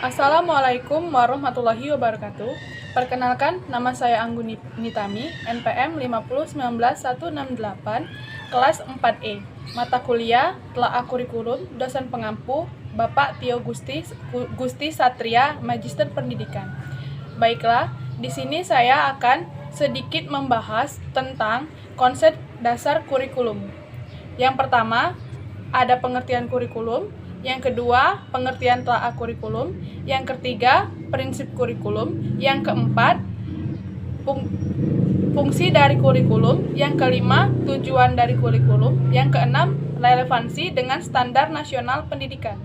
Assalamualaikum warahmatullahi wabarakatuh. Perkenalkan, nama saya Anggun Nitami, NPM 5019168, kelas 4E. Mata kuliah, telaah kurikulum, dosen pengampu, Bapak Tio Gusti Satria, Magister Pendidikan. Baiklah, di sini saya akan sedikit membahas tentang konsep dasar kurikulum. Yang pertama, ada pengertian kurikulum. Yang kedua, pengertian telaah kurikulum. Yang ketiga, prinsip kurikulum. Yang keempat, fungsi dari kurikulum. Yang kelima, tujuan dari kurikulum. Yang keenam, relevansi dengan standar nasional pendidikan.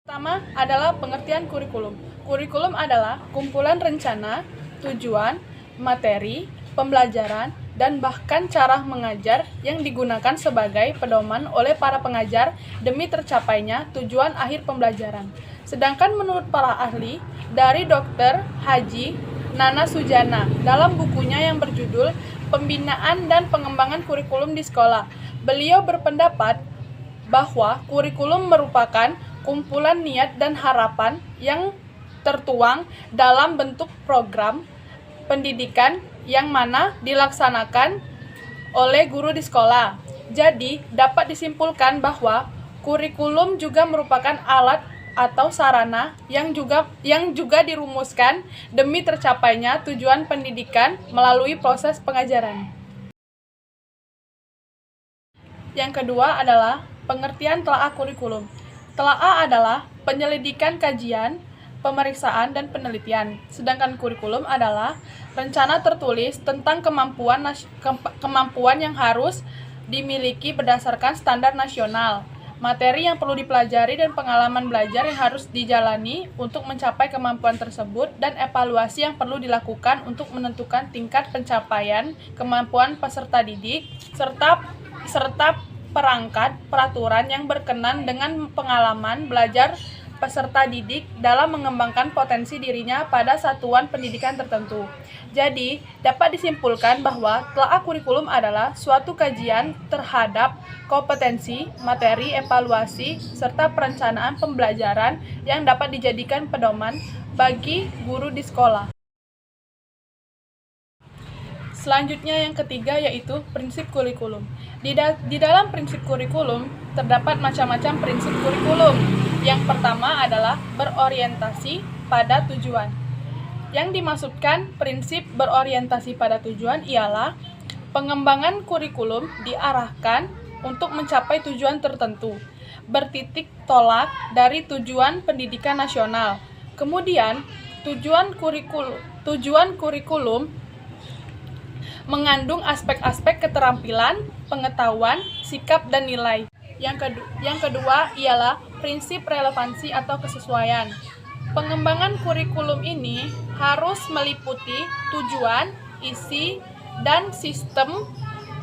Pertama adalah pengertian kurikulum. Kurikulum adalah kumpulan rencana, tujuan, materi, pembelajaran, dan bahkan cara mengajar yang digunakan sebagai pedoman oleh para pengajar demi tercapainya tujuan akhir pembelajaran. Sedangkan menurut para ahli, dari Dr. Haji Nana Sujana dalam bukunya yang berjudul Pembinaan dan Pengembangan Kurikulum di Sekolah, beliau berpendapat bahwa kurikulum merupakan kumpulan niat dan harapan yang tertuang dalam bentuk program pendidikan yang mana dilaksanakan oleh guru di sekolah. Jadi, dapat disimpulkan bahwa kurikulum juga merupakan alat atau sarana yang juga dirumuskan demi tercapainya tujuan pendidikan melalui proses pengajaran. Yang kedua adalah pengertian telaah kurikulum. Telaah adalah penyelidikan kajian, pemeriksaan, dan penelitian. Sedangkan kurikulum adalah rencana tertulis tentang kemampuan yang harus dimiliki berdasarkan standar nasional, materi yang perlu dipelajari dan pengalaman belajar yang harus dijalani untuk mencapai kemampuan tersebut, dan evaluasi yang perlu dilakukan untuk menentukan tingkat pencapaian kemampuan peserta didik, serta perangkat peraturan yang berkenan dengan pengalaman belajar peserta didik dalam mengembangkan potensi dirinya pada satuan pendidikan tertentu. Jadi, dapat disimpulkan bahwa telaah kurikulum adalah suatu kajian terhadap kompetensi, materi, evaluasi, serta perencanaan pembelajaran yang dapat dijadikan pedoman bagi guru di sekolah. Selanjutnya yang ketiga yaitu prinsip kurikulum. Di dalam prinsip kurikulum terdapat macam-macam prinsip kurikulum. Yang pertama adalah berorientasi pada tujuan. Yang dimaksudkan prinsip berorientasi pada tujuan ialah pengembangan kurikulum diarahkan untuk mencapai tujuan tertentu, bertitik tolak dari tujuan pendidikan nasional. Kemudian, tujuan kurikulum mengandung aspek-aspek keterampilan, pengetahuan, sikap, dan nilai. Yang kedua ialah prinsip relevansi atau kesesuaian. Pengembangan kurikulum ini harus meliputi tujuan, isi, dan sistem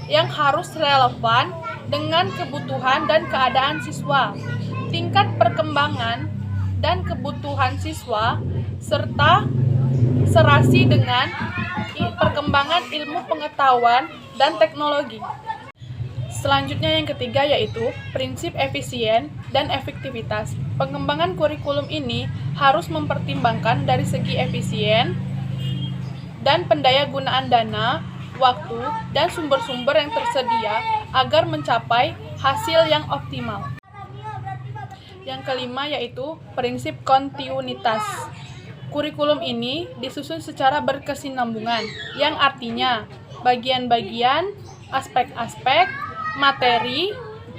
yang harus relevan dengan kebutuhan dan keadaan siswa, tingkat perkembangan dan kebutuhan siswa, serta serasi dengan perkembangan ilmu pengetahuan dan teknologi. Selanjutnya yang ketiga yaitu prinsip efisien dan efektivitas. Pengembangan kurikulum ini harus mempertimbangkan dari segi efisien dan pendayagunaan dana, waktu, dan sumber-sumber yang tersedia agar mencapai hasil yang optimal. Yang kelima yaitu prinsip kontinuitas. Kurikulum ini disusun secara berkesinambungan, yang artinya bagian-bagian, aspek-aspek, materi,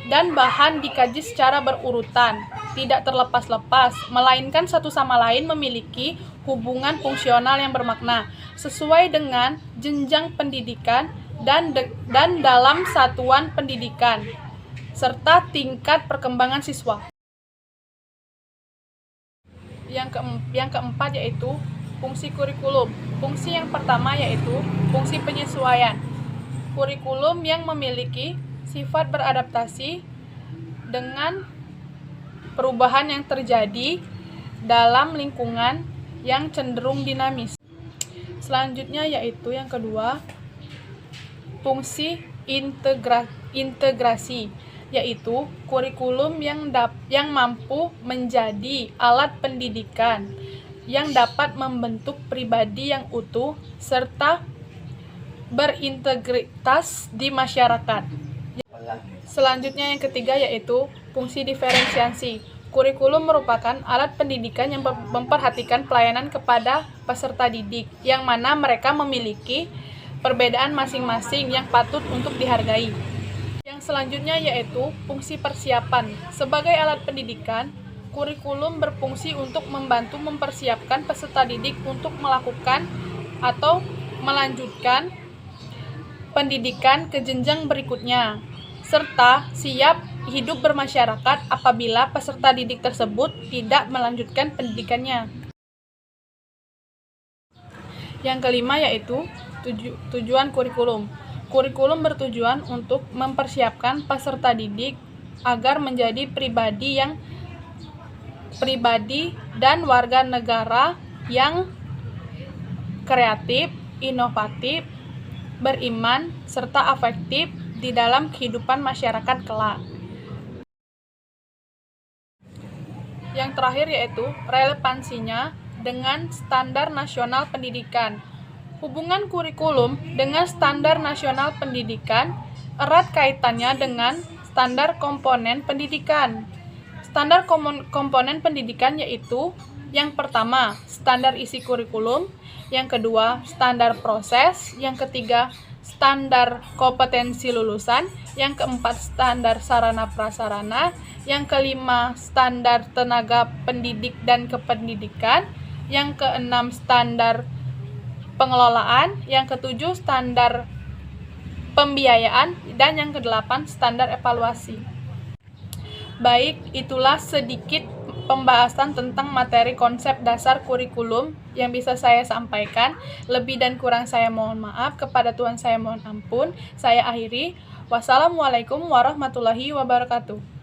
dan bahan dikaji secara berurutan, tidak terlepas-lepas, melainkan satu sama lain memiliki hubungan fungsional yang bermakna, sesuai dengan jenjang pendidikan dan dalam satuan pendidikan, serta tingkat perkembangan siswa. Yang keempat yaitu fungsi kurikulum. Fungsi yang pertama yaitu fungsi penyesuaian. Kurikulum yang memiliki sifat beradaptasi dengan perubahan yang terjadi dalam lingkungan yang cenderung dinamis. Selanjutnya yaitu yang kedua, fungsi integrasi. yaitu kurikulum yang mampu menjadi alat pendidikan yang dapat membentuk pribadi yang utuh serta berintegritas di masyarakat. Selanjutnya yang ketiga yaitu fungsi diferensiasi. Kurikulum merupakan alat pendidikan yang memperhatikan pelayanan kepada peserta didik, yang mana mereka memiliki perbedaan masing-masing yang patut untuk dihargai. Yang selanjutnya yaitu fungsi persiapan. Sebagai alat pendidikan, kurikulum berfungsi untuk membantu mempersiapkan peserta didik untuk melakukan atau melanjutkan pendidikan ke jenjang berikutnya, serta siap hidup bermasyarakat apabila peserta didik tersebut tidak melanjutkan pendidikannya. Yang kelima yaitu tujuan kurikulum. Kurikulum bertujuan untuk mempersiapkan peserta didik agar menjadi pribadi dan warga negara yang kreatif, inovatif, beriman, serta afektif di dalam kehidupan masyarakat kelak. Yang terakhir yaitu relevansinya dengan standar nasional pendidikan. Hubungan kurikulum dengan standar nasional pendidikan erat kaitannya dengan standar komponen pendidikan. Standar komponen pendidikan yaitu yang pertama, standar isi kurikulum, yang kedua, standar proses, yang ketiga, standar kompetensi lulusan, yang keempat, standar sarana prasarana, yang kelima, standar tenaga pendidik dan kependidikan, yang keenam, standar pengelolaan, yang ketujuh, standar pembiayaan, dan yang kedelapan, standar evaluasi. Baik, itulah sedikit pembahasan tentang materi konsep dasar kurikulum yang bisa saya sampaikan. Lebih dan kurang saya mohon maaf, kepada Tuhan saya mohon ampun. Saya akhiri. Wassalamualaikum warahmatullahi wabarakatuh.